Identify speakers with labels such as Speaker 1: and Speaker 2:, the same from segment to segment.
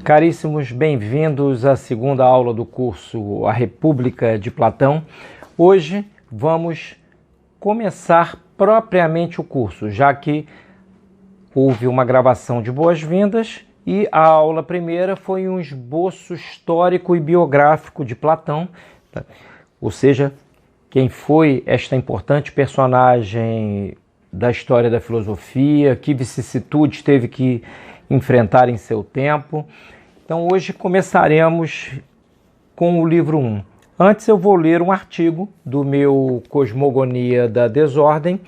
Speaker 1: Caríssimos, bem-vindos à segunda aula do curso A República de Platão. Hoje vamos começar propriamente o curso, já que houve uma gravação de boas-vindas e a aula primeira foi um esboço histórico e biográfico de Platão, ou seja, quem foi esta importante personagem da história da filosofia, que vicissitudes teve que enfrentar em seu tempo. Então hoje começaremos com o livro 1. Antes eu vou ler um artigo do meu Cosmogonia da Desordem,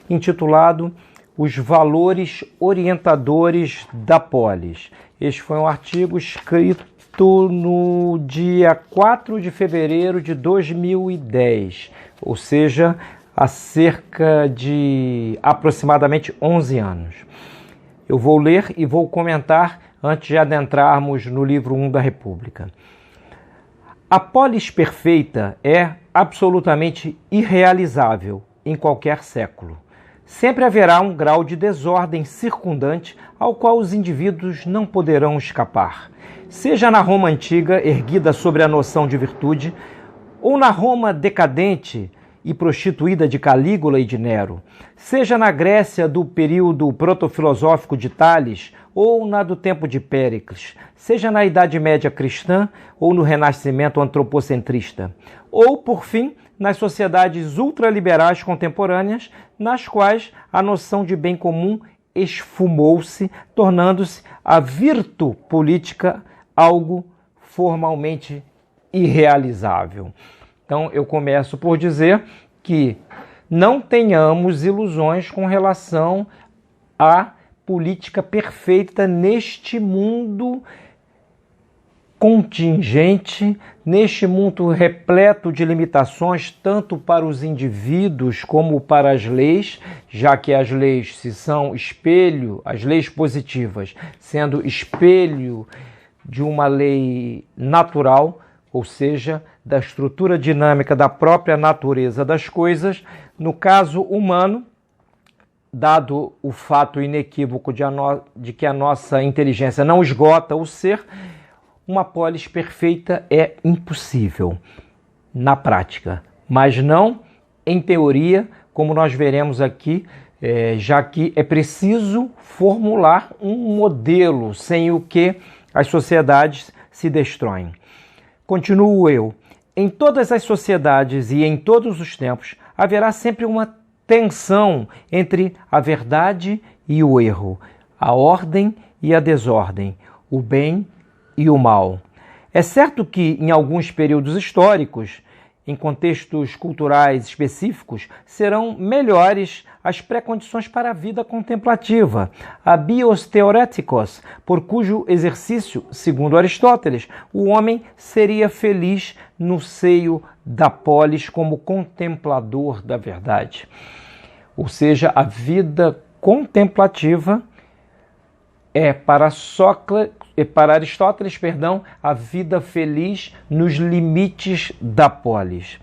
Speaker 1: intitulado Os Valores Orientadores da Polis. Este foi um artigo escrito no dia 4 de fevereiro de 2010, ou seja, há cerca de aproximadamente 11 anos. Eu vou ler e vou comentar antes de adentrarmos no livro 1 da República. A polis perfeita é absolutamente irrealizável em qualquer século. Sempre haverá um grau de desordem circundante ao qual os indivíduos não poderão escapar. Seja na Roma antiga, erguida sobre a noção de virtude, ou na Roma decadente e prostituída de Calígula e de Nero, seja na Grécia do período protofilosófico de Tales ou na do tempo de Péricles, seja na Idade Média cristã ou no Renascimento antropocentrista, ou, por fim, nas sociedades ultraliberais contemporâneas, nas quais a noção de bem comum esfumou-se, tornando-se a virtu política algo formalmente irrealizável. Então, eu começo por dizer que não tenhamos ilusões com relação à política perfeita neste mundo contingente, neste mundo repleto de limitações, tanto para os indivíduos como para as leis, já que as leis se são espelho, as leis positivas, sendo espelho de uma lei natural, ou seja, da estrutura dinâmica da própria natureza das coisas. No caso humano, dado o fato inequívoco de que a nossa inteligência não esgota o ser, uma polis perfeita é impossível na prática, mas não em teoria, como nós veremos aqui, já que é preciso formular um modelo sem o que as sociedades se destroem. Continuo eu. Em todas as sociedades e em todos os tempos, haverá sempre uma tensão entre a verdade e o erro, a ordem e a desordem, o bem e o mal. É certo que, em alguns períodos históricos, em contextos culturais específicos, serão melhores as pré-condições para a vida contemplativa, a bios theoretikos, por cujo exercício, segundo Aristóteles, o homem seria feliz no seio da polis como contemplador da verdade. Ou seja, a vida contemplativa é para Aristóteles, a vida feliz nos limites da polis.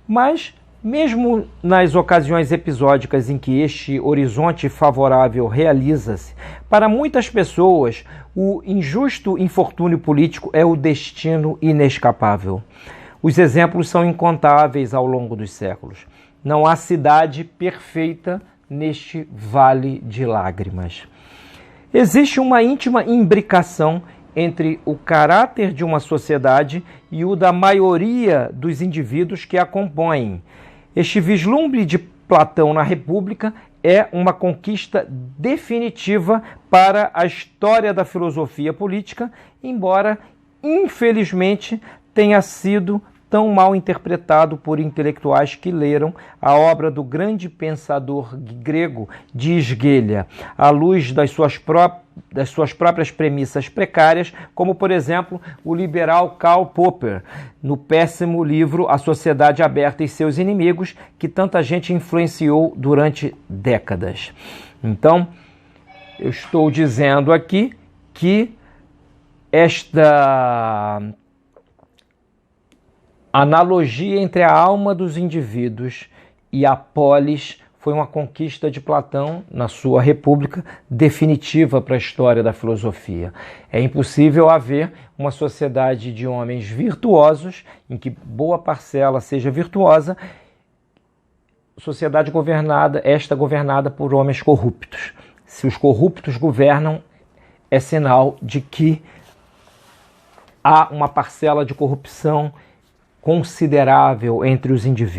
Speaker 1: Mas, mesmo nas ocasiões episódicas em que este horizonte favorável realiza-se, para muitas pessoas, o injusto infortúnio político é o destino inescapável. Os exemplos são incontáveis ao longo dos séculos. Não há cidade perfeita neste vale de lágrimas. Existe uma íntima imbricação entre o caráter de uma sociedade e o da maioria dos indivíduos que a compõem. Este vislumbre de Platão na República é uma conquista definitiva para a história da filosofia política, embora, infelizmente, tenha sido tão mal interpretado por intelectuais que leram a obra do grande pensador grego de Esguelha, à luz das suas próprias premissas precárias, como, por exemplo, o liberal Karl Popper, no péssimo livro A Sociedade Aberta e Seus Inimigos, que tanta gente influenciou durante décadas. Então, eu estou dizendo aqui que esta analogia entre a alma dos indivíduos e a polis foi uma conquista de Platão na sua República, definitiva para a história da filosofia. É impossível haver uma sociedade de homens virtuosos, em que boa parcela seja virtuosa, sociedade governada por homens corruptos. Se os corruptos governam, é sinal de que há uma parcela de corrupção considerável entre os indivíduos.